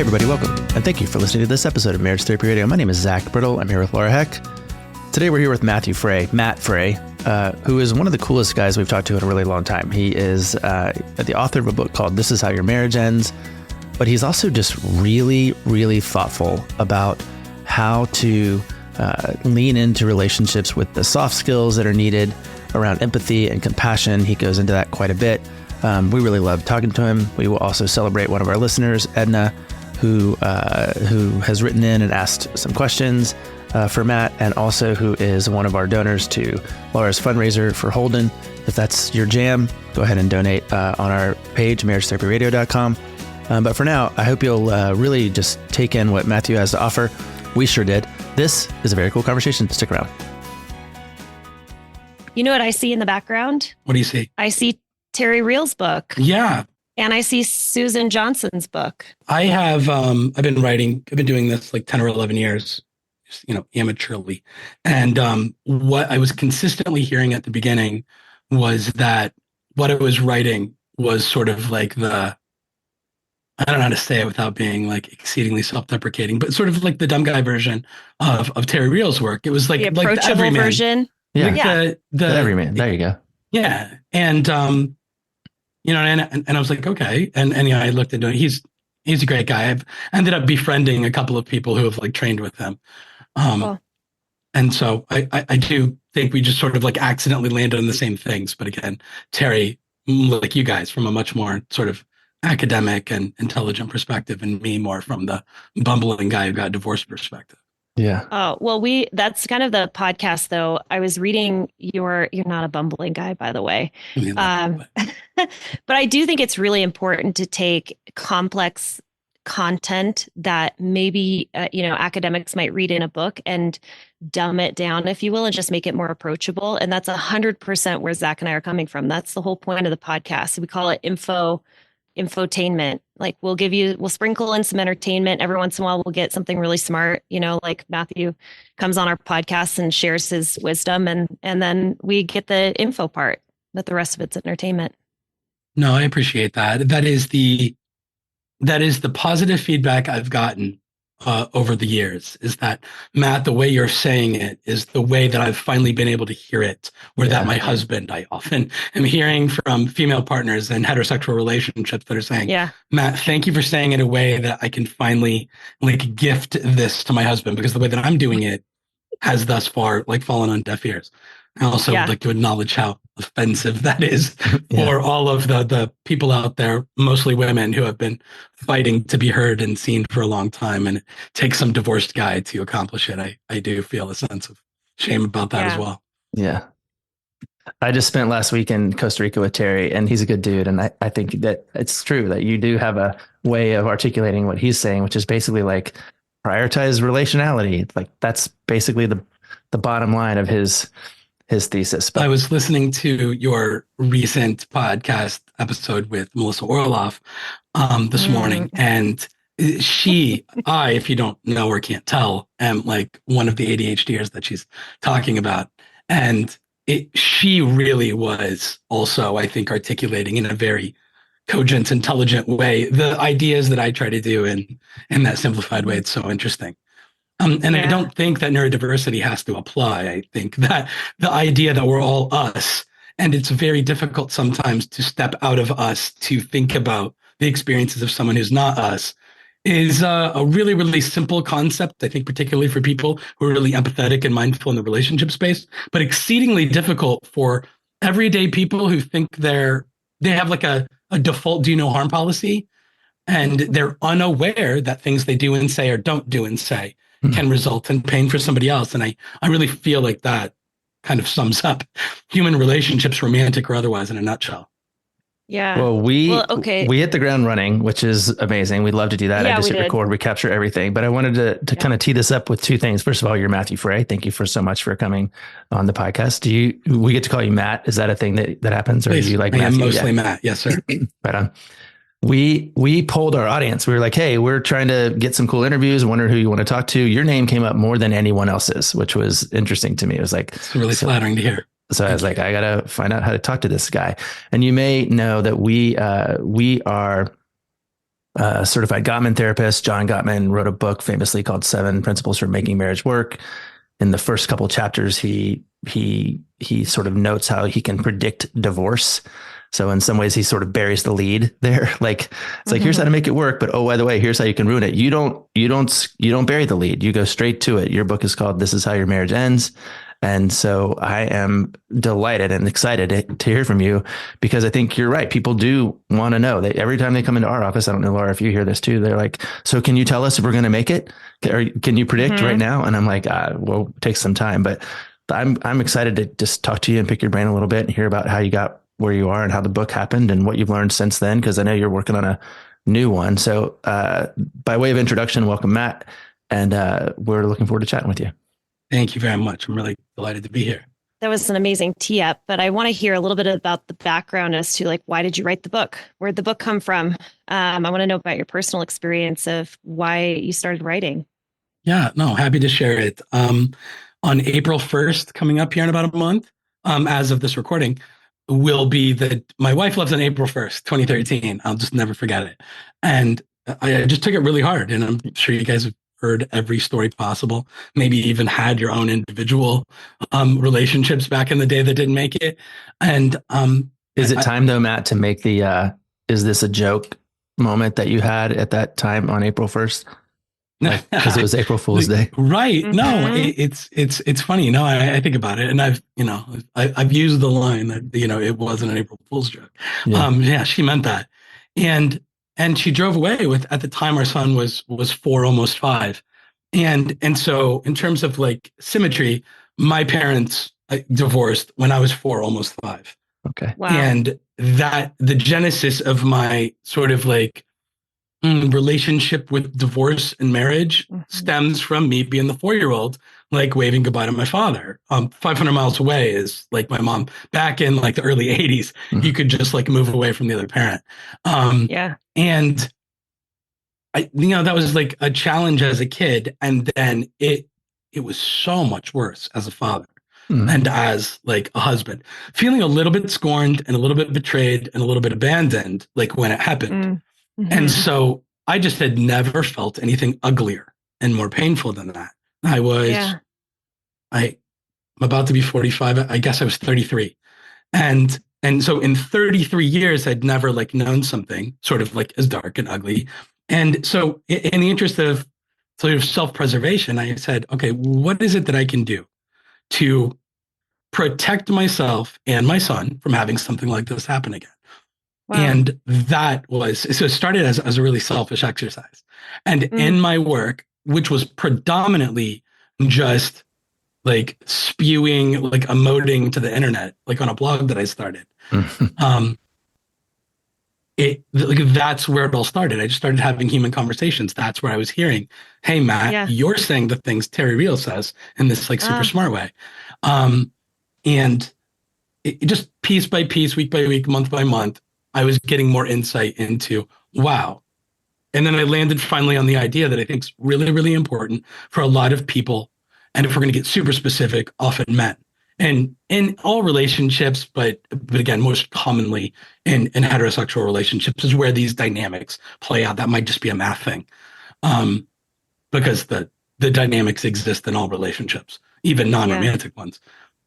everybody, welcome, and thank you for listening to this episode of Marriage Therapy Radio. My name is Zach Brittle. I'm here with Laura Heck. Today we're here with Matt Fray, who is one of the coolest guys we've talked to in a really long time. He is the author of a book called This Is How Your Marriage Ends, but he's also just really, really thoughtful about how to lean into relationships with the soft skills that are needed around empathy and compassion. He goes into that quite a bit. We really love talking to him. We will also celebrate one of our listeners, Edna, who has written in and asked some questions for Matt, and also who is one of our donors to Laura's fundraiser for Holden. If that's your jam, go ahead and donate on our page, marriagetherapyradio.com. But for now, I hope you'll really just take in what Matthew has to offer. We sure did. This is a very cool conversation. Stick around. You know what I see in the background? What do you see? I see Terry Reel's book. Yeah. And I see Susan Johnson's book. I have, I've been doing this like 10 or 11 years, amateurly. And what I was consistently hearing at the beginning was that what I was writing was sort of like I don't know how to say it without being like exceedingly self-deprecating, but sort of like the dumb guy version of Terry Reel's work. It was like the approachable the everyman version. Yeah. The everyman. There you go. Yeah. And, and I was like, okay. And I looked into it. He's a great guy. I've ended up befriending a couple of people who have like trained with him. Cool. And so I do think we just sort of like accidentally landed on the same things. But again, Terry, like you guys, from a much more sort of academic and intelligent perspective, and me more from the bumbling guy who got divorced perspective. Yeah. Oh, well, that's kind of the podcast, though. I was reading you're not a bumbling guy, by the way. But I do think it's really important to take complex content that maybe, academics might read in a book and dumb it down, if you will, and just make it more approachable. And that's 100% where Zach and I are coming from. That's the whole point of the podcast. We call it infotainment. Like we'll sprinkle in some entertainment. Every once in a while, we'll get something really smart, like Matthew comes on our podcast and shares his wisdom, and then we get the info part, but the rest of it's entertainment. No, I appreciate that. That is the positive feedback I've gotten over the years, is that, Matt, the way you're saying it is the way that I've finally been able to hear it, or that my husband, I often am hearing from female partners in heterosexual relationships that are saying, Matt, thank you for saying it in a way that I can finally like gift this to my husband, because the way that I'm doing it has thus far like fallen on deaf ears. I also would like to acknowledge how offensive that is for all of the people out there, mostly women, who have been fighting to be heard and seen for a long time. And it takes some divorced guy to accomplish it. I do feel a sense of shame about that as well. Yeah. I just spent last week in Costa Rica with Terry, and he's a good dude. And I think that it's true that you do have a way of articulating what he's saying, which is basically like prioritize relationality. Like that's basically the bottom line of his thesis. But I was listening to your recent podcast episode with Melissa Orloff this morning, and I, if you don't know or can't tell, am like one of the ADHDers that she's talking about. And she really was also, I think, articulating in a very cogent, intelligent way the ideas that I try to do in that simplified way. It's so interesting. I don't think that neurodiversity has to apply. I think that the idea that we're all us, and it's very difficult sometimes to step out of us to think about the experiences of someone who's not us, is a really, really simple concept, I think, particularly for people who are really empathetic and mindful in the relationship space, but exceedingly difficult for everyday people who think they have like a default do no harm policy, and they're unaware that things they do and say or don't do and say can result in pain for somebody else. And I really feel like that kind of sums up human relationships, romantic or otherwise, in a nutshell. Yeah. Well, we hit the ground running, which is amazing. We'd love to do that. I just hit record, we capture everything. But I wanted to kind of tee this up with two things. First of all, you're Matthew Fray. Thank you so much for coming on the podcast. We get to call you Matt? Is that a thing that happens? Or Please. Do you like Matthew? I'm mostly Matt. Yes, sir. Right on. We polled our audience. We were like, hey, we're trying to get some cool interviews. Wonder who you want to talk to. Your name came up more than anyone else's, which was interesting to me. It was like, it's really flattering to hear. So I was like, I got to find out how to talk to this guy. And you may know that we are a certified Gottman therapist. John Gottman wrote a book famously called Seven Principles for Making Marriage Work. In the first couple chapters, he sort of notes how he can predict divorce. So in some ways, he sort of buries the lead there. Like it's like, here's how to make it work, but oh, by the way, here's how you can ruin it. You don't bury the lead. You go straight to it. Your book is called "This Is How Your Marriage Ends." And so I am delighted and excited to hear from you, because I think you're right. People do want to know. They, every time they come into our office, I don't know, Laura, if you hear this too, they're like, so can you tell us if we're going to make it? Or can you predict right now? And I'm like, well, it takes some time, but I'm excited to just talk to you and pick your brain a little bit and hear about how you got where you are and how the book happened and what you've learned since then, because I know you're working on a new one. So by way of introduction, welcome, Matt. And we're looking forward to chatting with you. Thank you very much. I'm really delighted to be here. That was an amazing tee up, but I want to hear a little bit about the background as to like, why did you write the book? Where'd the book come from? I want to know about your personal experience of why you started writing. Yeah, no, happy to share it. On April 1st, coming up here in about a month, as of this recording, will be my wife lives on April 1st, 2013. I'll just never forget it. And I just took it really hard. And I'm sure you guys have heard every story possible, maybe even had your own individual relationships back in the day that didn't make it. And is it time though, Matt, to make the is this a joke moment that you had at that time on April 1st? Because it was April Fool's Day. Right. Mm-hmm. No, it's funny. No, I think about it, and I've used the line that, it wasn't an April Fool's joke. Yeah, she meant that. And she drove away with, at the time our son was 4, almost 5. And so in terms of like symmetry, my parents divorced when I was 4, almost 5. Okay. Wow. And that the genesis of my sort of like relationship with divorce and marriage stems from me being the 4-year-old, like waving goodbye to my father. 500 miles away is like my mom. Back in like the early 80s, you could just like move away from the other parent. Yeah. And that was like a challenge as a kid. And then it was so much worse as a father and as like a husband, feeling a little bit scorned and a little bit betrayed and a little bit abandoned, like when it happened. And so I just had never felt anything uglier and more painful than that. I'm about to be 45. I guess I was 33. And so in 33 years, I'd never like known something sort of like as dark and ugly. And so in the interest of sort of self-preservation, I said, okay, what is it that I can do to protect myself and my son from having something like this happen again? Wow. And that was, so it started as a really selfish exercise. And in my work, which was predominantly just like spewing, like emoting to the internet, like on a blog that I started, that's where it all started. I just started having human conversations. That's where I was hearing, hey, Matt, you're saying the things Terry Real says in this like super smart way. And it just piece by piece, week by week, month by month, I was getting more insight into, wow. And then I landed finally on the idea that I think is really, really important for a lot of people. And if we're going to get super specific, often men. And in all relationships, but again, most commonly in heterosexual relationships is where these dynamics play out. That might just be a math thing, because the dynamics exist in all relationships, even non-romantic ones.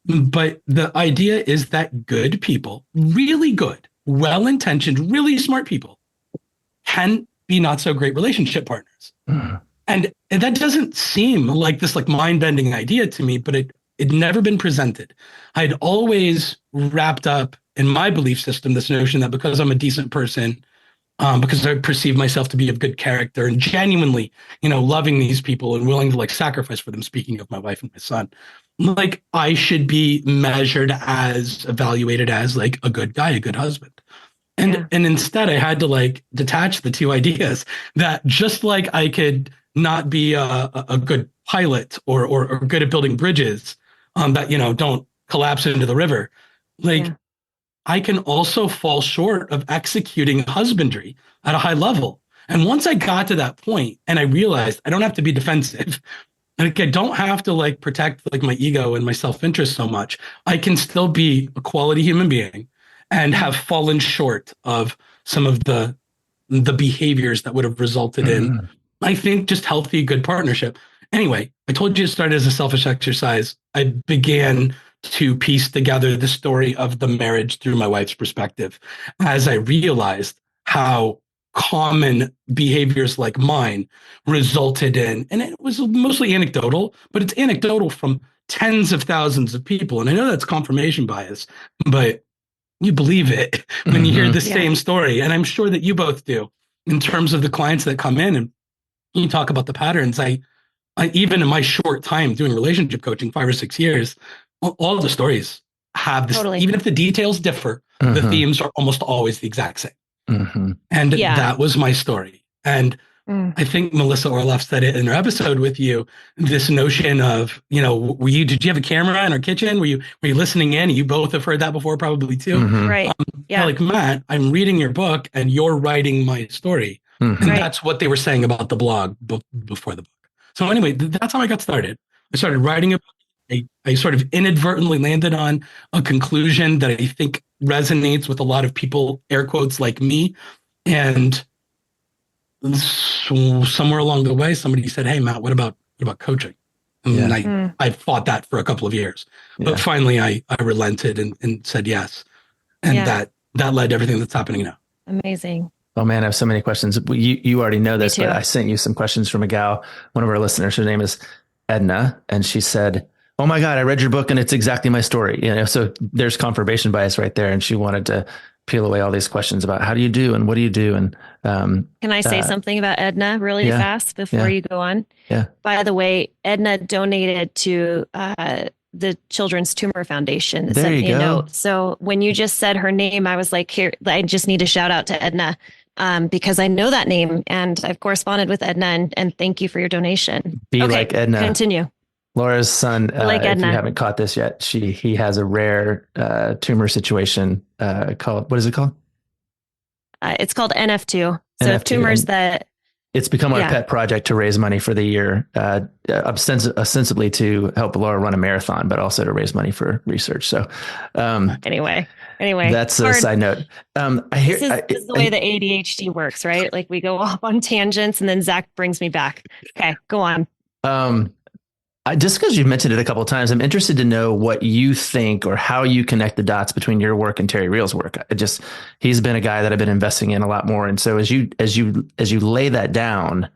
But the idea is that good people, really good, well-intentioned, really smart people can be not so great relationship partners. And that doesn't seem like this like mind-bending idea to me, but it'd never been presented. I'd always wrapped up in my belief system this notion that because I'm a decent person, because I perceive myself to be of good character and genuinely, loving these people and willing to like sacrifice for them, speaking of my wife and my son, like I should be evaluated as like a good guy, a good husband. And instead I had to like detach the two ideas that just like I could not be a good pilot or good at building bridges that, don't collapse into the river. I can also fall short of executing husbandry at a high level. And once I got to that point and I realized I don't have to be defensive, like I don't have to like protect like my ego and my self-interest so much. I can still be a quality human being and have fallen short of some of the the behaviors that would have resulted in, I think, just healthy, good partnership. Anyway, I told you it started as a selfish exercise. I began to piece together the story of the marriage through my wife's perspective as I realized how common behaviors like mine resulted in, and it was mostly anecdotal, but it's anecdotal from tens of thousands of people. And I know that's confirmation bias, but you believe it when you hear the same story. And I'm sure that you both do in terms of the clients that come in and you talk about the patterns. I even in my short time doing relationship coaching, 5 or 6 years, all the stories have this, even if the details differ, the themes are almost always the exact same. And that was my story. And I think Melissa Orloff said it in her episode with you, this notion of, did you have a camera in our kitchen? Were you listening in? You both have heard that before, probably too. Right. Like, Matt, I'm reading your book and you're writing my story. And that's what they were saying about the blog before the book. So anyway, that's how I got started. I started writing a book. I sort of inadvertently landed on a conclusion that I think resonates with a lot of people, air quotes, like me. And so somewhere along the way, somebody said, "Hey, Matt, what about coaching?" And I fought that for a couple of years, but finally I relented and said yes. And that led to everything that's happening now. Amazing. Oh man, I have so many questions. You already know this, but I sent you some questions from a gal, one of our listeners. Her name is Edna, and she said, "Oh my God, I read your book and it's exactly my story." So there's confirmation bias right there. And she wanted to peel away all these questions about how do you do and what do you do? And can I say something about Edna really fast before you go on? Yeah. By the way, Edna donated to the Children's Tumor Foundation. There you go. Note. So when you just said her name, I was like, here, I just need a shout out to Edna. Because I know that name and I've corresponded with Edna and thank you for your donation. Be like Edna. Continue. Laura's son, like if Edna. you haven't caught this yet, he has a rare tumor situation called, what is it called? It's called NF2. So NF2, tumors that... It's become our pet project to raise money for the year, ostensibly to help Laura run a marathon, but also to raise money for research. So anyway, that's a side note. I hear this is the way the ADHD works, right? Like we go off on tangents and then Zach brings me back. Okay, go on. Just because you've mentioned it a couple of times, I'm interested to know what you think or how you connect the dots between your work and Terry Real's work. He's been a guy that I've been investing in a lot more. And so as you lay that down,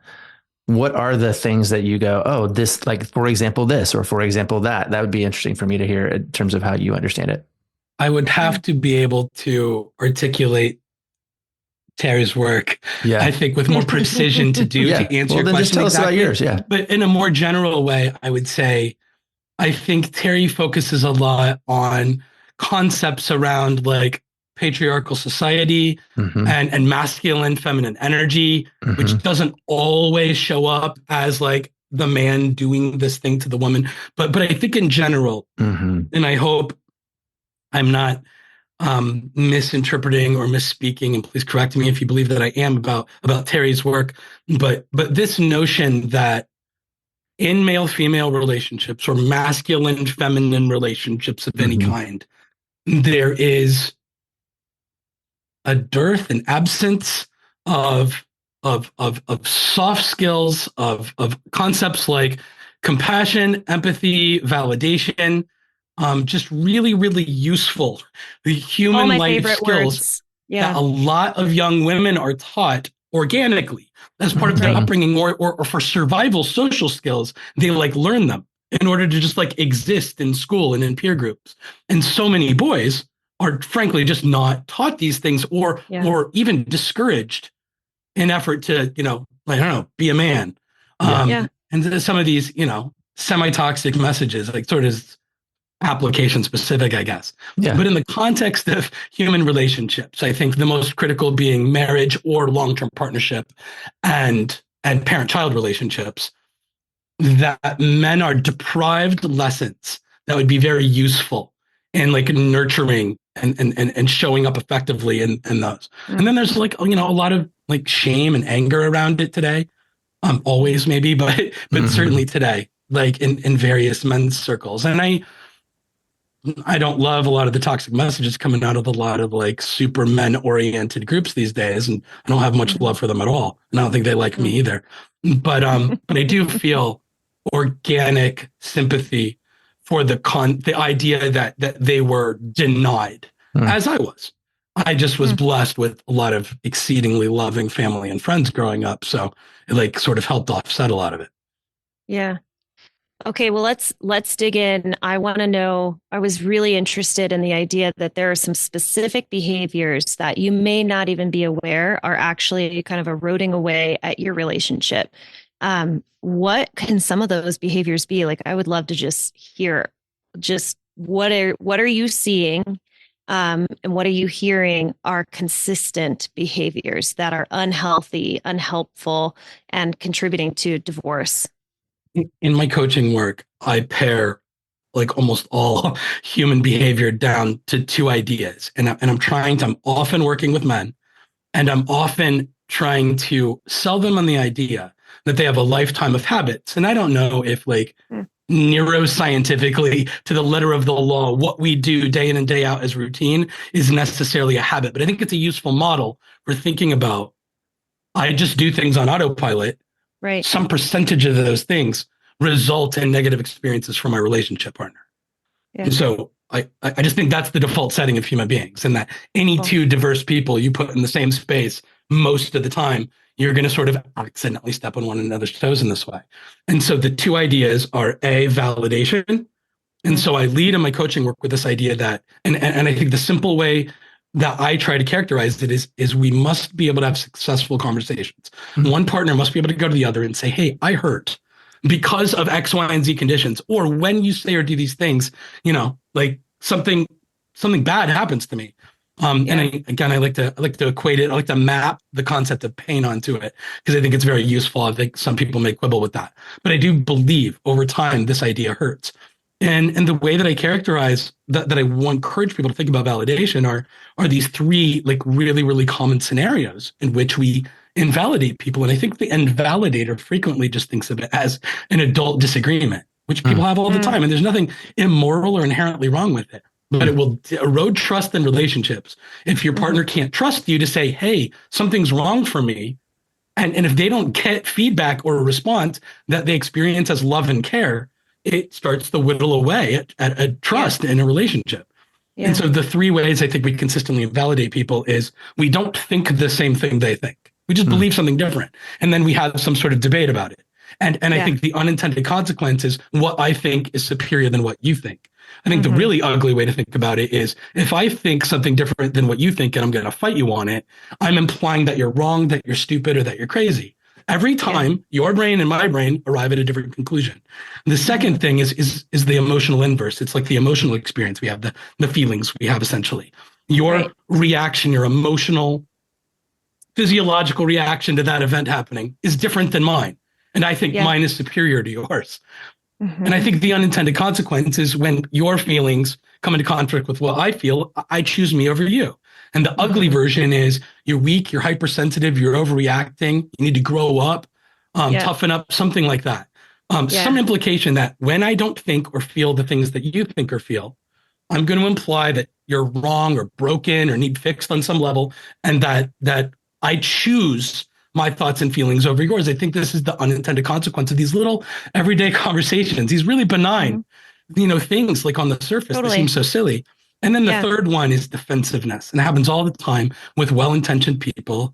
what are the things that you go, oh, this, like, for example, this, or for example, that would be interesting for me to hear in terms of how you understand it. I would have to be able to articulate Terry's work, I think, with more precision to answer your question. Just tell us about yours. Yeah. But in a more general way, I would say, I think Terry focuses a lot on concepts around like patriarchal society and masculine, feminine energy, which doesn't always show up as like the man doing this thing to the woman. But I think in general, and I hope I'm not misinterpreting or misspeaking, and please correct me if you believe that I am about Terry's work, but this notion that in male-female relationships or masculine-feminine relationships of any kind, there is a dearth and absence of soft skills, of concepts like compassion, empathy, validation, just really, really useful, the human life skills that a lot of young women are taught organically as part of their upbringing or for survival social skills. They like learn them in order to just like exist in school and in peer groups. And so many boys are frankly just not taught these things or even discouraged in effort to, be a man. And some of these, semi-toxic messages, like sort of application specific, I guess. But in the context of human relationships, I think the most critical being marriage or long-term partnership and parent-child relationships, that men are deprived lessons that would be very useful in like nurturing and showing up effectively in those. And then there's like, a lot of like shame and anger around it today. Always maybe, but certainly today, like in various men's circles. And I don't love a lot of the toxic messages coming out of a lot of like super men oriented groups these days. And I don't have much love for them at all. And I don't think they like me either. But I do feel organic sympathy for the idea that they were denied, as I was. I just was blessed with a lot of exceedingly loving family and friends growing up. So it like sort of helped offset a lot of it. Yeah. Okay, well let's dig in. I want to know, I was really interested in the idea that there are some specific behaviors that you may not even be aware are actually kind of eroding away at your relationship. What can some of those behaviors be? Like, I would love to just hear just what are you seeing, and what are you hearing are consistent behaviors that are unhealthy, unhelpful, and contributing to divorce? In my coaching work, I pare like almost all human behavior down to two ideas. And I'm often working with men, and I'm often trying to sell them on the idea that they have a lifetime of habits. And I don't know if like neuroscientifically to the letter of the law, what we do day in and day out as routine is necessarily a habit. But I think it's a useful model for thinking about, I just do things on autopilot. Right. Some percentage of those things result in negative experiences for my relationship partner. Yeah. And so I just think that's the default setting of human beings, and that any two diverse people you put in the same space, most of the time, you're going to sort of accidentally step on one another's toes in this way. And so the two ideas are validation. And so I lead in my coaching work with this idea that, and I think the simple way that I try to characterize it is we must be able to have successful conversations. One partner must be able to go to the other and say, hey, I hurt because of X, Y, and Z conditions. Or when you say or do these things, you know, like something bad happens to me. And I like to equate it. I like to map the concept of pain onto it because I think it's very useful. I think some people may quibble with that, but I do believe over time this idea hurts. And the way that I characterize that I will encourage people to think about validation are these three like really, really common scenarios in which we invalidate people. And I think the invalidator frequently just thinks of it as an adult disagreement, which people have all the time. And there's nothing immoral or inherently wrong with it. But it will erode trust in relationships if your partner can't trust you to say, hey, something's wrong for me. And if they don't get feedback or a response that they experience as love and care, it starts to whittle away at trust in a relationship. Yeah. And so the three ways I think we consistently invalidate people is we don't think the same thing they think. We just believe something different. And then we have some sort of debate about it. And I think the unintended consequence is what I think is superior than what you think. I think the really ugly way to think about it is if I think something different than what you think and I'm going to fight you on it, I'm implying that you're wrong, that you're stupid, or that you're crazy. Every time your brain and my brain arrive at a different conclusion. The second thing is the emotional inverse. It's like the emotional experience we have, the feelings we have essentially. Your reaction, your emotional, physiological reaction to that event happening is different than mine. And I think mine is superior to yours. And I think the unintended consequence is when your feelings come into conflict with what I feel, I choose me over you. And the ugly version is you're weak, you're hypersensitive, you're overreacting, you need to grow up, toughen up, something like that. Some implication that when I don't think or feel the things that you think or feel, I'm going to imply that you're wrong or broken or need fixed on some level, and that I choose my thoughts and feelings over yours. I think this is the unintended consequence of these little everyday conversations, these really benign, things like on the surface that seem so silly. And then the third one is defensiveness. And it happens all the time with well-intentioned people.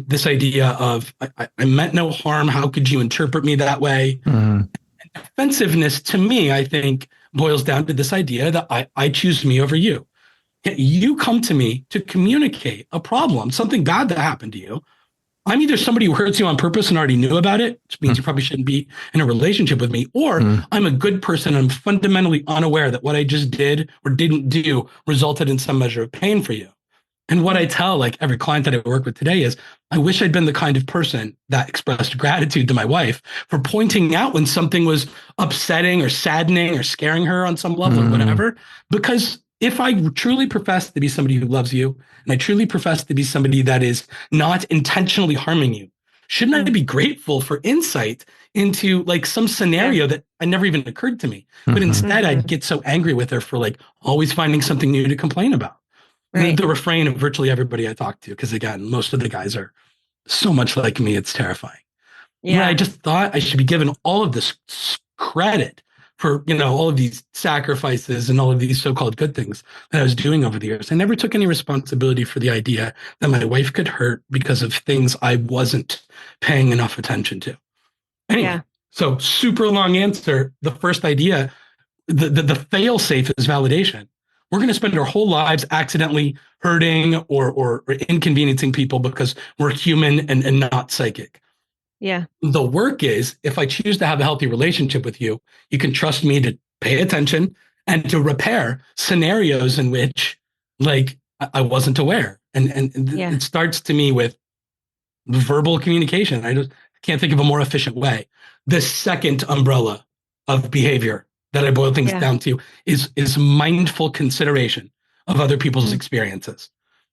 This idea of, I meant no harm. How could you interpret me that way? And defensiveness, to me, I think, boils down to this idea that I choose me over you. You come to me to communicate a problem, something bad that happened to you. I'm either somebody who hurts you on purpose and already knew about it, which means you probably shouldn't be in a relationship with me, or I'm a good person and I'm fundamentally unaware that what I just did or didn't do resulted in some measure of pain for you. And what I tell like every client that I work with today is, I wish I'd been the kind of person that expressed gratitude to my wife for pointing out when something was upsetting or saddening or scaring her on some level or whatever, because if I truly profess to be somebody who loves you, and I truly profess to be somebody that is not intentionally harming you, shouldn't I be grateful for insight into like some scenario that I never even occurred to me. But instead, I'd get so angry with her for like always finding something new to complain about. Right. The refrain of virtually everybody I talk to, because again, most of the guys are so much like me, it's terrifying. Yeah. I just thought I should be given all of this credit for, all of these sacrifices and all of these so-called good things that I was doing over the years. I never took any responsibility for the idea that my wife could hurt because of things I wasn't paying enough attention to. Anyway, so super long answer. The first idea, the fail safe is validation. We're going to spend our whole lives accidentally hurting or inconveniencing people because we're human and not psychic. Yeah. The work is, if I choose to have a healthy relationship with you, you can trust me to pay attention and to repair scenarios in which like I wasn't aware. And it starts to me with verbal communication. I just can't think of a more efficient way. The second umbrella of behavior that I boil things down to is mindful consideration of other people's experiences.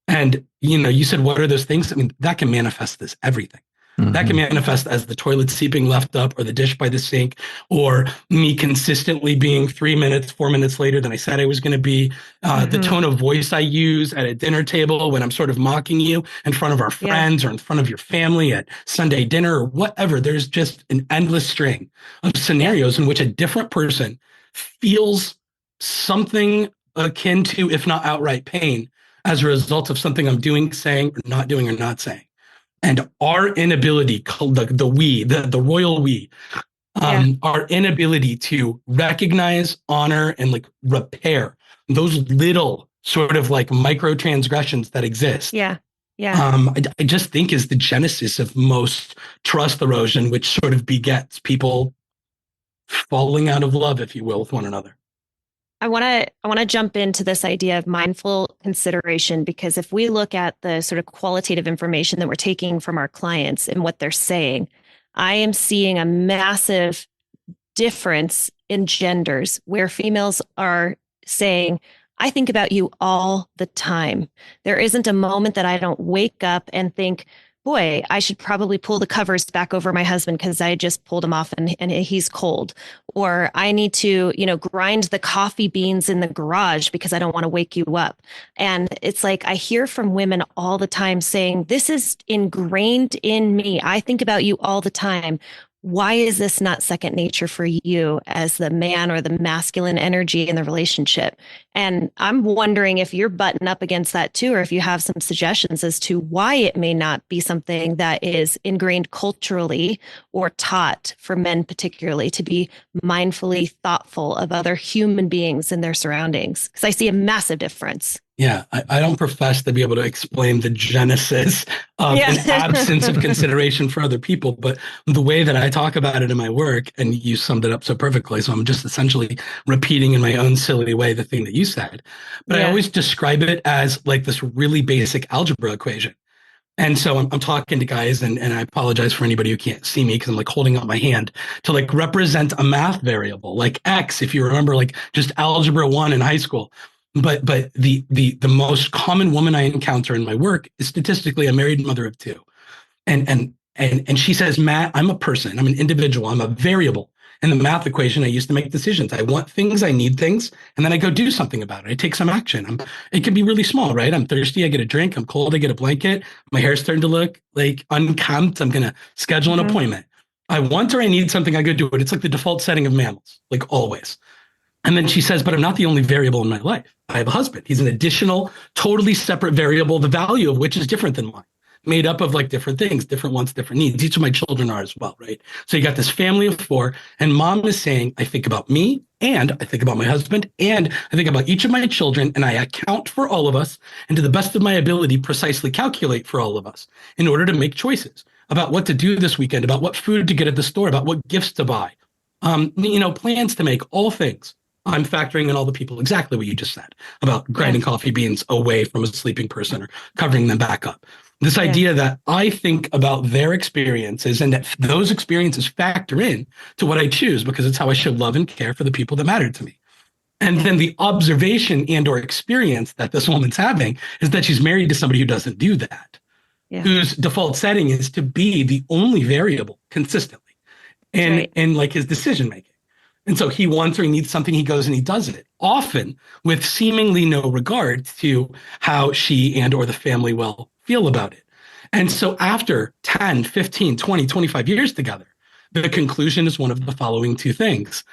And, you said, what are those things? I mean, that can manifest as everything. That can manifest as the toilet seat being left up or the dish by the sink or me consistently being 3 minutes, 4 minutes later than I said I was going to be. The tone of voice I use at a dinner table when I'm sort of mocking you in front of our friends or in front of your family at Sunday dinner or whatever. There's just an endless string of scenarios in which a different person feels something akin to, if not outright pain, as a result of something I'm doing, saying, or not saying. And our inability, the royal we, our inability to recognize, honor, and like repair those little sort of like micro transgressions that exist. I just think is the genesis of most trust erosion, which sort of begets people falling out of love, if you will, with one another. I want to jump into this idea of mindful consideration, because if we look at the sort of qualitative information that we're taking from our clients and what they're saying, I am seeing a massive difference in genders where females are saying, I think about you all the time. There isn't a moment that I don't wake up and think, boy, I should probably pull the covers back over my husband because I just pulled him off and he's cold. Or I need to, grind the coffee beans in the garage because I don't want to wake you up. And it's like, I hear from women all the time saying, this is ingrained in me. I think about you all the time. Why is this not second nature for you as the man or the masculine energy in the relationship? And I'm wondering if you're butting up against that too, or if you have some suggestions as to why it may not be something that is ingrained culturally or taught for men, particularly to be mindfully thoughtful of other human beings in their surroundings. Because I see a massive difference. Yeah, I don't profess to be able to explain the genesis of an absence of consideration for other people, but the way that I talk about it in my work, and you summed it up so perfectly, so I'm just essentially repeating in my own silly way the thing that you said. But I always describe it as like this really basic algebra equation. And so I'm talking to guys, and I apologize for anybody who can't see me because I'm like holding out my hand to like represent a math variable, like X, if you remember, like just algebra 1 in high school. But the most common woman I encounter in my work is statistically a married mother of 2. And she says, Matt, I'm a person, I'm an individual, I'm a variable. In the math equation, I used to make decisions. I want things, I need things, and then I go do something about it. I take some action. It can be really small, right? I'm thirsty, I get a drink. I'm cold, I get a blanket. My hair's starting to look like unkempt. I'm going to schedule an appointment. I want or I need something, I go do it. It's like the default setting of mammals, like always. And then she says, but I'm not the only variable in my life. I have a husband. He's an additional, totally separate variable, the value of which is different than mine, made up of like different things, different wants, different needs. Each of my children are as well, right? So you got this family of 4, and mom is saying, I think about me, and I think about my husband, and I think about each of my children, and I account for all of us, and to the best of my ability, precisely calculate for all of us in order to make choices about what to do this weekend, about what food to get at the store, about what gifts to buy, plans to make, all things. I'm factoring in all the people, exactly what you just said about grinding coffee beans away from a sleeping person or covering them back up. This idea that I think about their experiences and that those experiences factor in to what I choose because it's how I should love and care for the people that matter to me. And then the observation and or experience that this woman's having is that she's married to somebody who doesn't do that, whose default setting is to be the only variable consistently. in like his decision making. And so he wants or he needs something, he goes and he does it, often with seemingly no regard to how she and or the family will feel about it. And so after 10, 15, 20, 25 years together, the conclusion is one of the following two things.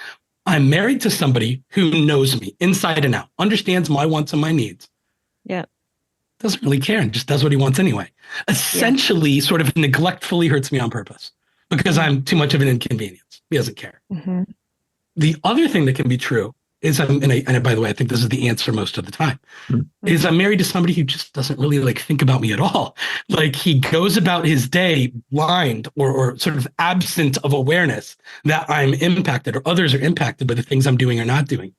I'm married to somebody who knows me inside and out, understands my wants and my needs. Yeah. Doesn't really care and just does what he wants anyway. Essentially, sort of neglectfully hurts me on purpose because I'm too much of an inconvenience. He doesn't care. Mm-hmm. The other thing that can be true is, and by the way, I think this is the answer most of the time, is I'm married to somebody who just doesn't really like think about me at all. Like he goes about his day blind or sort of absent of awareness that I'm impacted or others are impacted by the things I'm doing or not doing.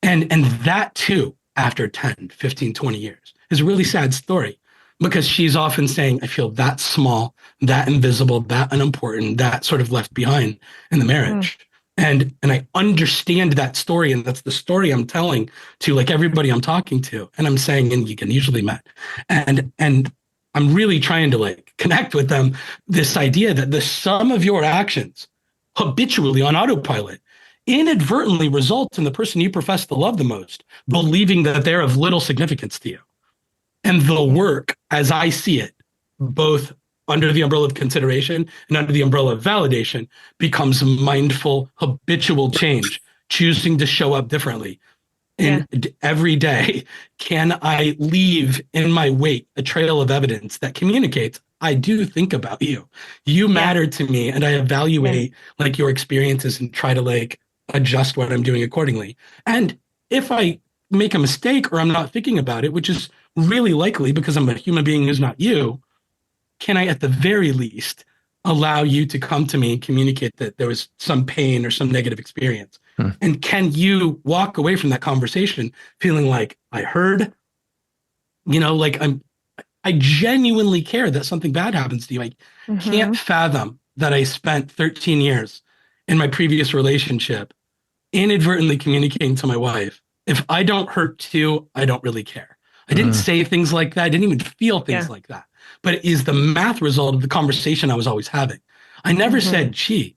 And that too, after 10, 15, 20 years is a really sad story because she's often saying, I feel that small, that invisible, that unimportant, that sort of left behind in the marriage. And I understand that story, and that's the story I'm telling to like everybody I'm talking to. And I'm saying, and you can usually met. And I'm really trying to like connect with them this idea that the sum of your actions habitually on autopilot inadvertently results in the person you profess to love the most believing that they're of little significance to you. And the work, as I see it, both under the umbrella of consideration and under the umbrella of validation, becomes mindful, habitual change, choosing to show up differently. And every day, can I leave in my wake a trail of evidence that communicates, I do think about you. You matter to me, and I evaluate like your experiences and try to like adjust what I'm doing accordingly. And if I make a mistake or I'm not thinking about it, which is really likely because I'm a human being who's not you, can I, at the very least, allow you to come to me and communicate that there was some pain or some negative experience? And can you walk away from that conversation feeling like I heard, like I genuinely care that something bad happens to you. I can't fathom that I spent 13 years in my previous relationship inadvertently communicating to my wife, if I don't hurt too, I don't really care. I didn't say things like that. I didn't even feel things like that. But it is the math result of the conversation I was always having. I never said, gee,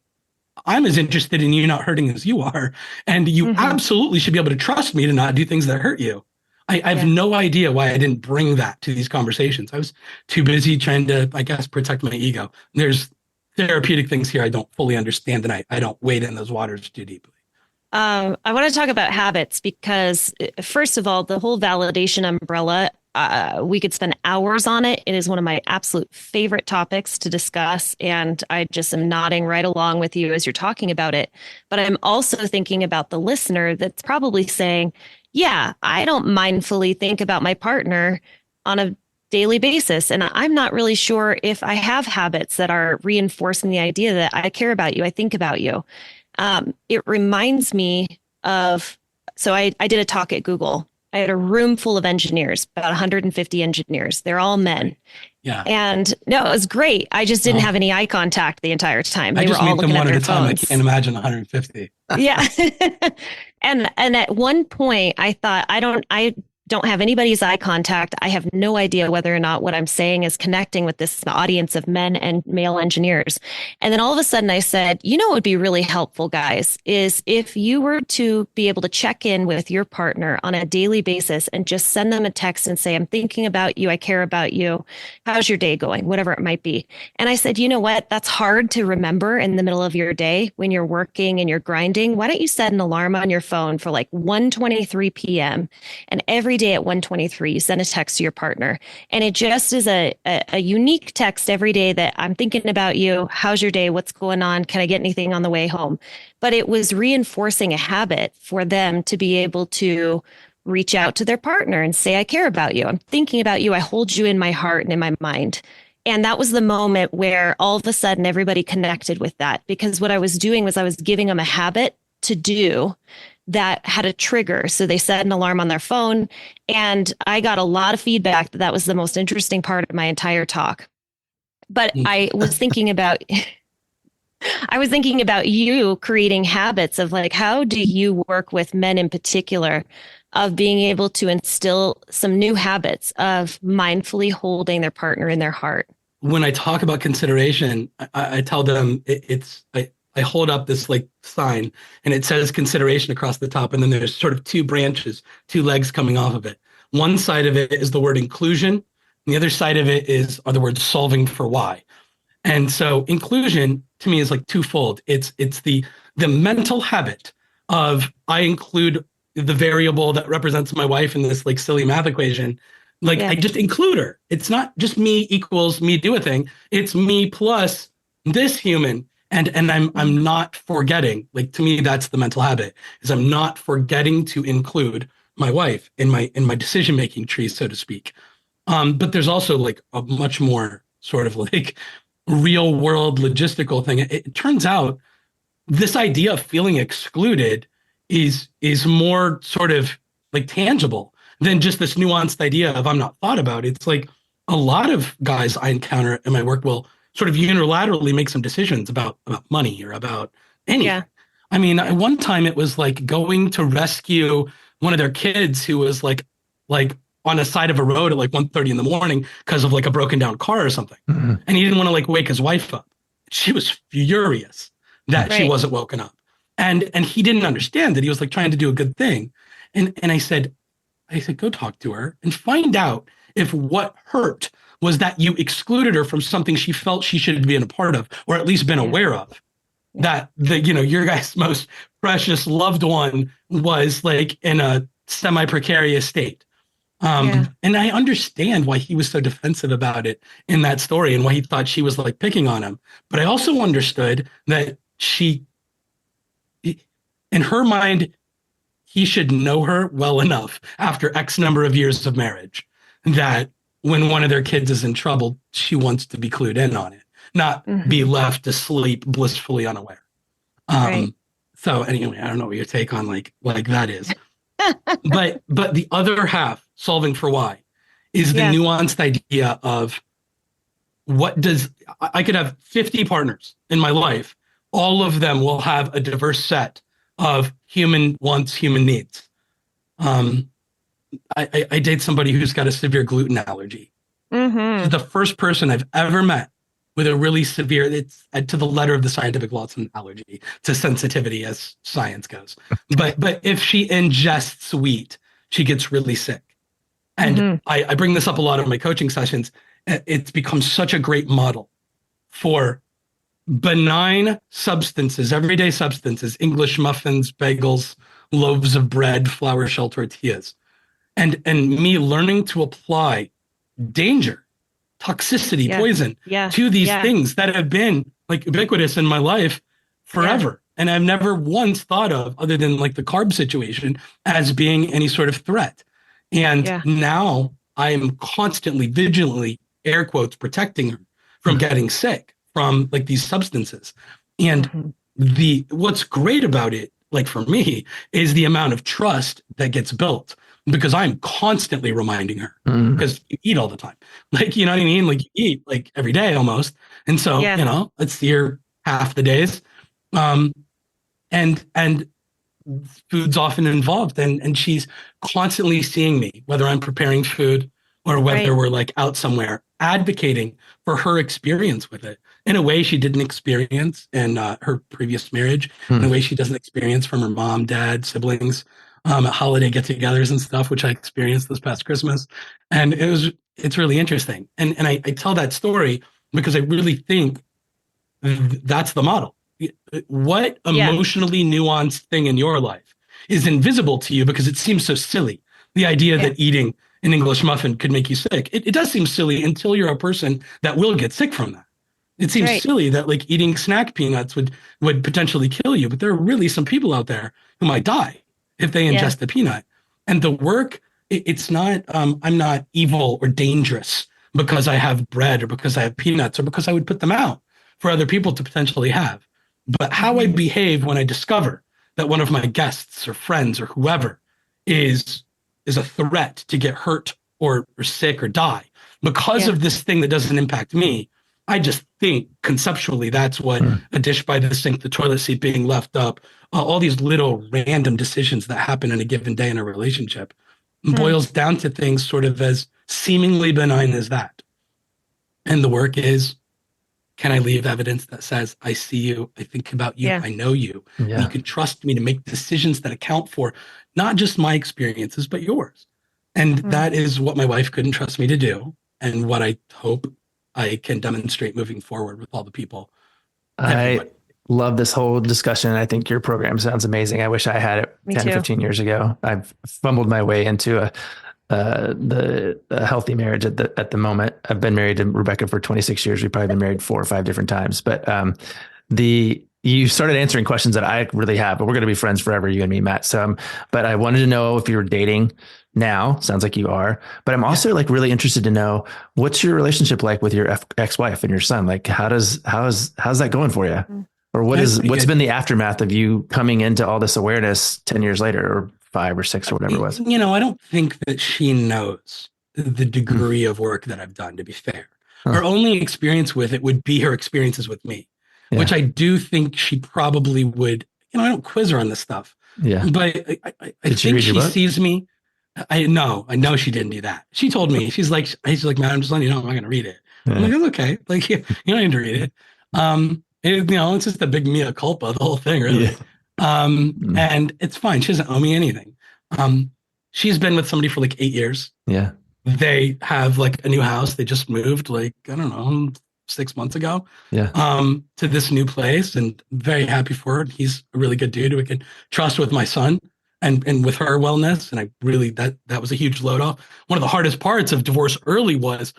I'm as interested in you not hurting as you are. And you absolutely should be able to trust me to not do things that hurt you. I have no idea why I didn't bring that to these conversations. I was too busy trying to, I guess, protect my ego. There's therapeutic things here I don't fully understand, and I don't wade in those waters too deeply. I want to talk about habits because, first of all, the whole validation umbrella, we could spend hours on it. It is one of my absolute favorite topics to discuss. And I just am nodding right along with you as you're talking about it. But I'm also thinking about the listener that's probably saying, yeah, I don't mindfully think about my partner on a daily basis. And I'm not really sure if I have habits that are reinforcing the idea that I care about you, I think about you. It reminds me of, so I did a talk at Google. I had a room full of engineers, about 150 engineers. They're all men. Yeah. And no, it was great. I just didn't have any eye contact the entire time. They were all looking at their phones. I can't imagine 150. Yeah. and at one point I thought, I don't have anybody's eye contact. I have no idea whether or not what I'm saying is connecting with this audience of men and male engineers. And then all of a sudden I said, what would be really helpful, guys, is if you were to be able to check in with your partner on a daily basis and just send them a text and say, I'm thinking about you. I care about you. How's your day going? Whatever it might be. And I said, you know what? That's hard to remember in the middle of your day when you're working and you're grinding. Why don't you set an alarm on your phone for like 1:23 p.m. and every day at 1:23, you send a text to your partner. And it just is a unique text every day that I'm thinking about you. How's your day? What's going on? Can I get anything on the way home? But it was reinforcing a habit for them to be able to reach out to their partner and say, I care about you. I'm thinking about you. I hold you in my heart and in my mind. And that was the moment where all of a sudden everybody connected with that, because what I was doing was I was giving them a habit to do that had a trigger. So they set an alarm on their phone, and I got a lot of feedback that was the most interesting part of my entire talk. But I was thinking about you creating habits of like, how do you work with men in particular of being able to instill some new habits of mindfully holding their partner in their heart? When I talk about consideration, I tell them I hold up this like sign and it says consideration across the top. And then there's sort of two branches, two legs coming off of it. One side of it is the word inclusion. And the other side of it are the words solving for why. And so inclusion to me is like twofold. It's the mental habit of I include the variable that represents my wife in this like silly math equation. Like I just include her. It's not just me equals me do a thing. It's me plus this human. And I'm not forgetting, like to me, that's the mental habit, is I'm not forgetting to include my wife in my decision-making tree, so to speak. But there's also like a much more sort of like real world logistical thing. It turns out this idea of feeling excluded is more sort of like tangible than just this nuanced idea of I'm not thought about. It's like a lot of guys I encounter in my work will sort of unilaterally make some decisions about money or about anything. Yeah. I mean, one time it was like going to rescue one of their kids who was like on the side of a road at like 1:30 in the morning because of like a broken down car or something. Mm-hmm. And he didn't want to like wake his wife up. She was furious that she wasn't woken up. And he didn't understand that he was like trying to do a good thing. And I said, go talk to her and find out if what hurt was that you excluded her from something she felt she should have been a part of, or at least been aware of. That your guy's most precious loved one was like in a semi-precarious state. And I understand why he was so defensive about it in that story and why he thought she was like picking on him. But I also understood that in her mind, he should know her well enough after X number of years of marriage that when one of their kids is in trouble, she wants to be clued in on it, not be left to sleep blissfully unaware. So anyway, I don't know what your take on like that is. but the other half, solving for why, is the nuanced idea of what does I could have 50 partners in my life. All of them will have a diverse set of human wants, human needs. I date somebody who's got a severe gluten allergy. She's the first person I've ever met with a really severe, it's to the letter of the scientific law, it's an allergy to sensitivity as science goes. But if she ingests wheat, she gets really sick. And I bring this up a lot in my coaching sessions. It's become such a great model for benign substances, everyday substances, English muffins, bagels, loaves of bread, flour shell tortillas. And me learning to apply danger, toxicity, poison to these things that have been like ubiquitous in my life forever. And I've never once thought of, other than like the carb situation, as being any sort of threat. And now I am constantly, vigilantly, air quotes, protecting her from getting sick from like these substances. And what's great about it, like for me, is the amount of trust that gets built, because I'm constantly reminding her, because you eat all the time. Like, you know what I mean? Like you eat like every day almost. And so, let's see her half the days. And food's often involved, and she's constantly seeing me, whether I'm preparing food or whether we're like out somewhere, advocating for her experience with it in a way she didn't experience in her previous marriage, in a way she doesn't experience from her mom, dad, siblings, at holiday get-togethers and stuff, which I experienced this past Christmas. And it's really interesting. And I tell that story because I really think that's the model. What emotionally nuanced thing in your life is invisible to you because it seems so silly? The idea that eating an English muffin could make you sick. It does seem silly until you're a person that will get sick from that. It seems silly that like eating snack peanuts would potentially kill you, but there are really some people out there who might die if they ingest a peanut. And the work, it's not, I'm not evil or dangerous because I have bread or because I have peanuts or because I would put them out for other people to potentially have. But how I behave when I discover that one of my guests or friends or whoever is a threat to get hurt or sick or die because of this thing that doesn't impact me, I just think conceptually that's what a dish by the sink, the toilet seat being left up, all these little random decisions that happen in a given day in a relationship boils down to things sort of as seemingly benign as that. And the work is can I leave evidence that says, I see you, I think about you, Yeah. I know you, and you can trust me to make decisions that account for not just my experiences, but yours. And that is what my wife couldn't trust me to do, and what I hope I can demonstrate moving forward with all the people. I love this whole discussion. I think your program sounds amazing. I wish I had it Me 10, too. 15 years ago. I've fumbled my way into a healthy marriage at the moment. I've been married to Rebecca for 26 years. We've probably been married 4 or 5 different times, but you started answering questions that I really have, but we're going to be friends forever, you and me, Matt. So, but I wanted to know if you were dating now. Sounds like you are, but I'm also like really interested to know what's your relationship like with your ex-wife and your son? Like, how's that going for you? Or what's been the aftermath of you coming into all this awareness 10 years later, or 5 or 6 or whatever it was? I don't think that she knows the degree of work that I've done, to be fair. Her only experience with it would be her experiences with me, which I do think she probably would. I don't quiz her on this stuff. Yeah. But I think she sees me. I know she didn't do that. She told me, she's like, man, I'm just letting you know I'm not going to read it. Yeah. I'm like, it's okay. Like, you don't need to read it. It's just a big mea culpa, the whole thing, really. Yeah. And it's fine. She doesn't owe me anything. She's been with somebody for like 8 years. Yeah. They have like a new house. They just moved like, I don't know, 6 months ago. Yeah. To this new place, and very happy for her. He's a really good dude who I can trust with my son and with her wellness. And I really, that was a huge load off. One of the hardest parts of divorce early was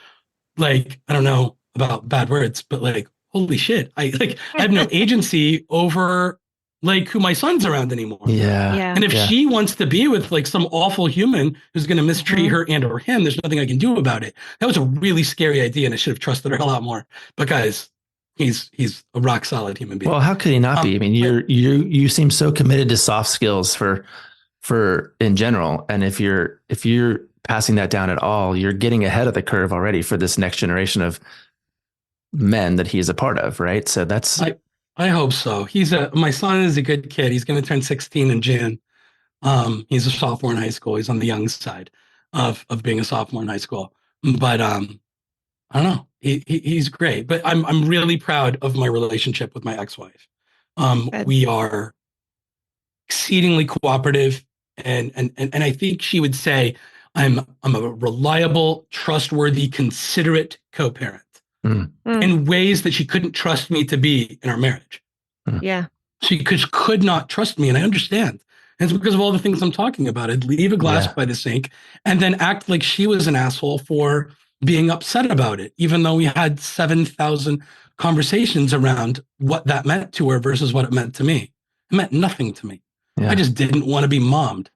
like, I don't know about bad words, but like, holy shit. I have no agency over like who my son's around anymore. Yeah. And if she wants to be with like some awful human who's going to mistreat her and or him, there's nothing I can do about it. That was a really scary idea, and I should have trusted her a lot more. But guys, he's a rock solid human being. Well, how could he not be? I mean, you seem so committed to soft skills for in general. And if you're passing that down at all, you're getting ahead of the curve already for this next generation of men that he's a part of, right? So that's I hope so. My son is a good kid. He's going to turn 16 in June. He's a sophomore in high school. He's on the young side of being a sophomore in high school. But I don't know. He's great. But I'm really proud of my relationship with my ex-wife. We are exceedingly cooperative, and I think she would say I'm a reliable, trustworthy, considerate co-parent. In ways that she couldn't trust me to be in our marriage. Yeah. She could not trust me, and I understand. And it's because of all the things I'm talking about. I'd leave a glass by the sink and then act like she was an asshole for being upset about it, even though we had 7,000 conversations around what that meant to her versus what it meant to me. It meant nothing to me. Yeah. I just didn't want to be mommed.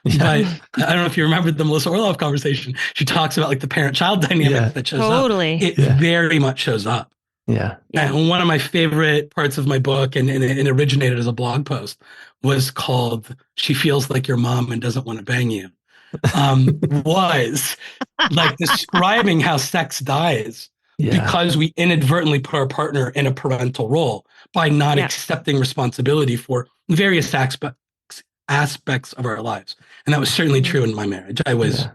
Yeah. But I don't know if you remember the Melissa Orloff conversation. She talks about like the parent-child dynamic that shows up. It very much shows up. Yeah. And one of my favorite parts of my book, and it originated as a blog post, was called "She Feels Like Your Mom and Doesn't Want to Bang You." Was like describing how sex dies because we inadvertently put our partner in a parental role by not accepting responsibility for various aspects of our lives. And that was certainly true in my marriage. I was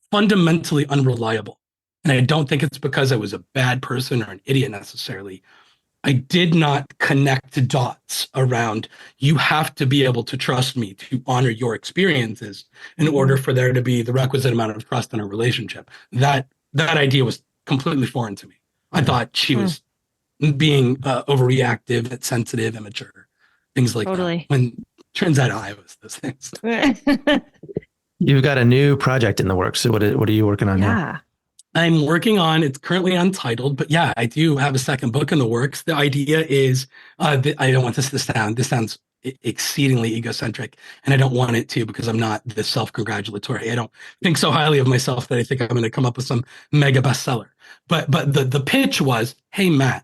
fundamentally unreliable. And I don't think it's because I was a bad person or an idiot necessarily. I did not connect the dots around, you have to be able to trust me to honor your experiences in order for there to be the requisite amount of trust in a relationship. That idea was completely foreign to me. I thought she was being overreactive, sensitive, immature, things like that. When turns out I was those things. You've got a new project in the works. So what are you working on now? I'm working on, it's currently untitled, but I do have a second book in the works. The idea is, I don't want this sounds exceedingly egocentric, and I don't want it to, because I'm not this self-congratulatory. I don't think so highly of myself that I think I'm going to come up with some mega bestseller. But the pitch was, hey, Matt,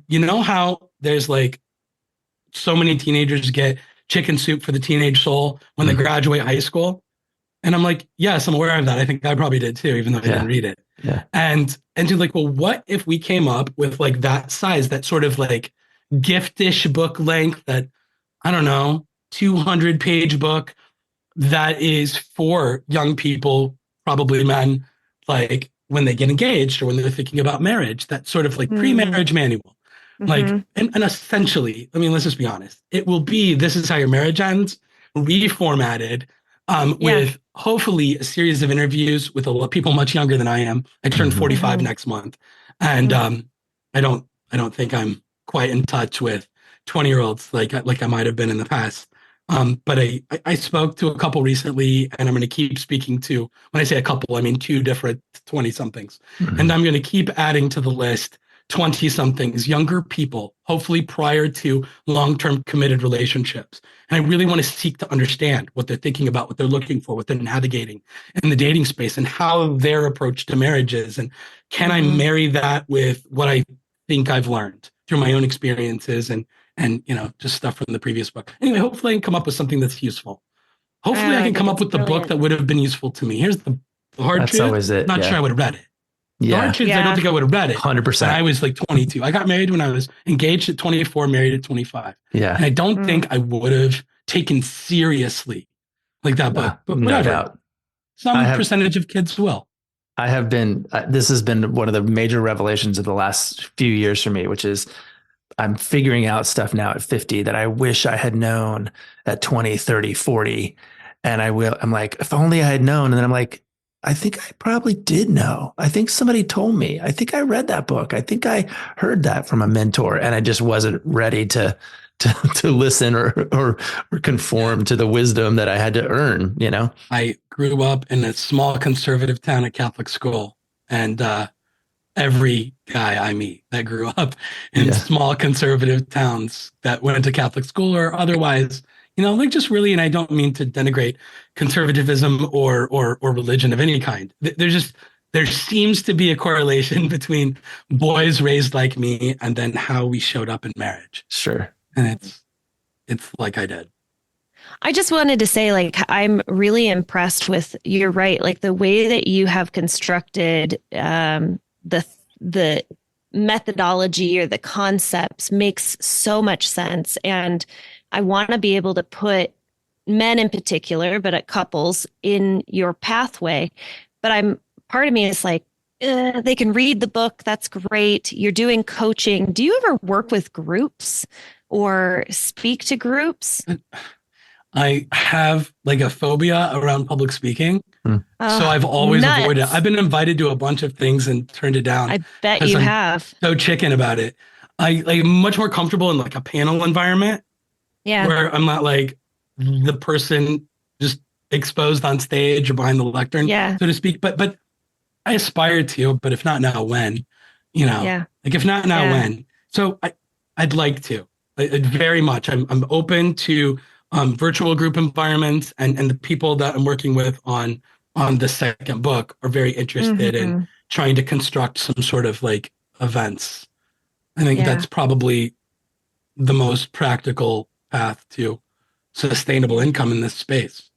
you know how there's like so many teenagers get chicken soup for the teenage soul when they graduate high school? And I'm like, yes, I'm aware of that. I think I probably did too, even though I didn't read it. Yeah. And you're like, well, what if we came up with like that size, that sort of like giftish book length, that, I don't know, 200-page book that is for young people, probably men, like when they get engaged or when they're thinking about marriage, that sort of like pre-marriage manual. Like, and essentially, I mean, let's just be honest. It will be, this is how your marriage ends, reformatted, with hopefully a series of interviews with a lot of people much younger than I am. I turn 45 next month. And I don't think I'm quite in touch with 20-year-olds like I might have been in the past. But I spoke to a couple recently, and I'm going to keep speaking to, when I say a couple, I mean 2 different 20-somethings. And I'm going to keep adding to the list 20-somethings, younger people, hopefully prior to long-term committed relationships. And I really want to seek to understand what they're thinking about, what they're looking for, what they're navigating in the dating space, and how their approach to marriage is. And can I marry that with what I think I've learned through my own experiences and just stuff from the previous book. Anyway, hopefully I can come up with something that's useful. Hopefully I can come up with the book that would have been useful to me. Here's the hard truth. That's always it. Not sure I would have read it. The hard truth is I don't think I would have read it. 100%. I was like 22. I got married when I was engaged at 24, married at 25. Yeah. And I don't think I would have taken seriously like that book. But no doubt. Some percentage of kids will. I have been, this has been one of the major revelations of the last few years for me, which is I'm figuring out stuff now at 50 that I wish I had known at 20, 30, 40. And I'm like, if only I had known. And then I'm like, I think I probably did know. I think somebody told me. I think I read that book. I think I heard that from a mentor, and I just wasn't ready to listen or conform to the wisdom that I had to earn, I grew up in a small conservative town at Catholic school, and every guy I meet that grew up in small conservative towns that went to Catholic school or otherwise, like just really, and I don't mean to denigrate conservatism or religion of any kind. There seems to be a correlation between boys raised like me and then how we showed up in marriage. Sure. And it's like I did. I just wanted to say, like, I'm really impressed with, you're right, like the way that you have constructed the methodology or the concepts makes so much sense. And I want to be able to put men in particular, but at couples in your pathway. But part of me is like, they can read the book. That's great. You're doing coaching. Do you ever work with groups or speak to groups? I have like a phobia around public speaking. So I've always avoided it. I've been invited to a bunch of things and turned it down. I bet you have. So chicken about it. I'm much more comfortable in like a panel environment. Yeah. Where I'm not like the person just exposed on stage or behind the lectern, so to speak. But I aspire to, but if not now, when? Like if not now, when? So I'd like to. I'd very much. I'm open to virtual group environments, and the people that I'm working with on the second book are very interested in trying to construct some sort of like events. I think that's probably the most practical path to sustainable income in this space.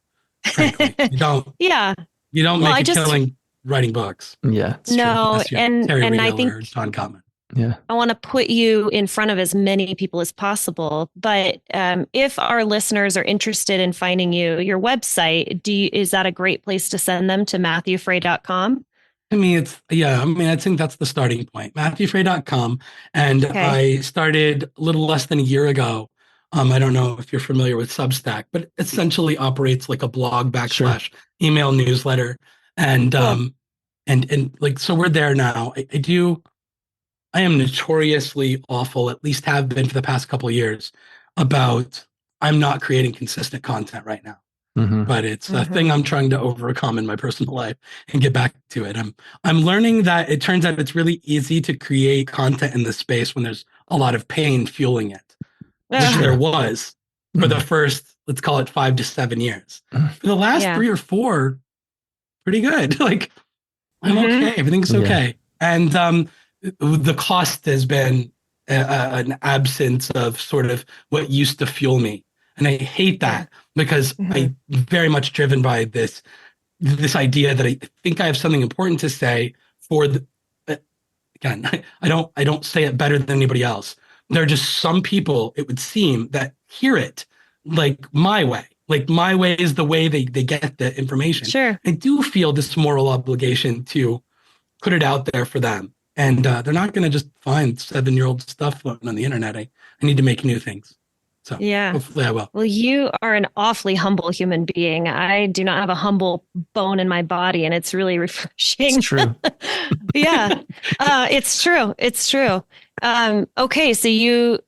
Frankly, you don't make a killing writing books. Yeah, no, and I think John Gottman. Yeah, I want to put you in front of as many people as possible. But if our listeners are interested in finding you, your website, is that a great place to send them to MatthewFray.com? I mean, I think that's the starting point. MatthewFray.com. And I started a little less than a year ago. I don't know if you're familiar with Substack, but it essentially operates like a blog / email newsletter. And and like, so we're there now. I am notoriously awful, at least have been for the past couple of years, about I'm not creating consistent content right now. But it's a thing I'm trying to overcome in my personal life and get back to it. I'm learning that it turns out it's really easy to create content in this space when there's a lot of pain fueling it, which there was for the first, let's call it 5 to 7 years. For the last 3 or 4, pretty good. Like I'm okay, everything's okay. And the cost has been an absence of sort of what used to fuel me. And I hate that because I'm very much driven by this idea that I think I have something important to say again, I don't say it better than anybody else. There are just some people, it would seem, that hear it like my way. Like my way is the way they get the information. Sure. I do feel this moral obligation to put it out there for them. And they're not going to just find 7-year-old stuff floating on the internet. I need to make new things. So yeah, hopefully I will. Well, you are an awfully humble human being. I do not have a humble bone in my body, and it's really refreshing. It's true. Yeah, it's true. It's true. Okay, so you,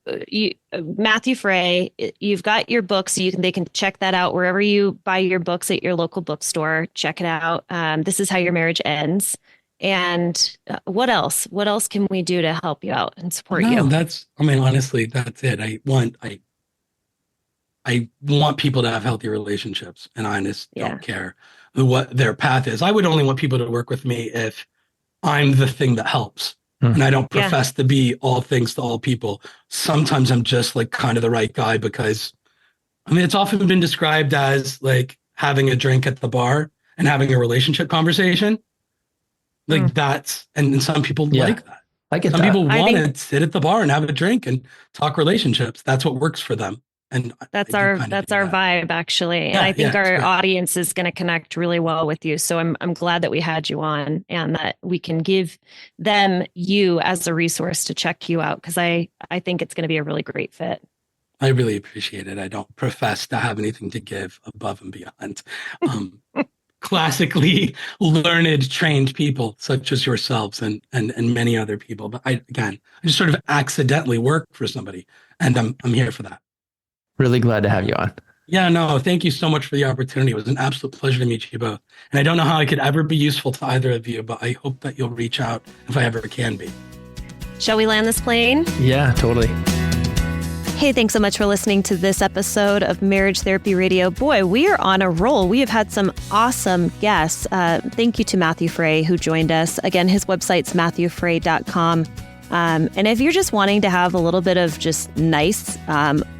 Matthew Fray, you've got your books. So they can check that out wherever you buy your books at your local bookstore. Check it out. This is How Your Marriage Ends. And what else? What else can we do to help you out and support you? Honestly, that's it. I want people to have healthy relationships, and I just don't care what their path is. I would only want people to work with me if I'm the thing that helps. And I don't profess to be all things to all people. Sometimes I'm just like kind of the right guy because, it's often been described as like having a drink at the bar and having a relationship conversation. Like that's, and some people like that. I get some that. people want to sit at the bar and have a drink and talk relationships. That's what works for them. And that's our vibe, actually. And I think our audience is going to connect really well with you. So I'm glad that we had you on and that we can give them you as a resource to check you out, because I think it's going to be a really great fit. I really appreciate it. I don't profess to have anything to give above and beyond classically learned, trained people such as yourselves and many other people. But I just sort of accidentally work for somebody, and I'm here for that. Really glad to have you on. Yeah, no, thank you so much for the opportunity. It was an absolute pleasure to meet you both. And I don't know how I could ever be useful to either of you, but I hope that you'll reach out if I ever can be. Shall we land this plane? Yeah, totally. Hey, thanks so much for listening to this episode of Marriage Therapy Radio. Boy, we are on a roll. We have had some awesome guests. Thank you to Matthew Fray, who joined us. Again, his website's matthewfray.com. And if you're just wanting to have a little bit of just nice,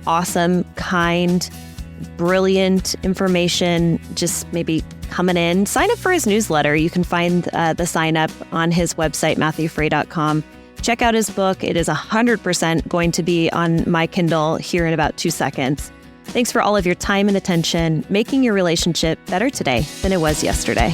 awesome, kind, brilliant information, just maybe coming in, sign up for his newsletter. You can find the sign up on his website, matthewfray.com. Check out his book. It is 100% going to be on my Kindle here in about 2 seconds. Thanks for all of your time and attention, making your relationship better today than it was yesterday.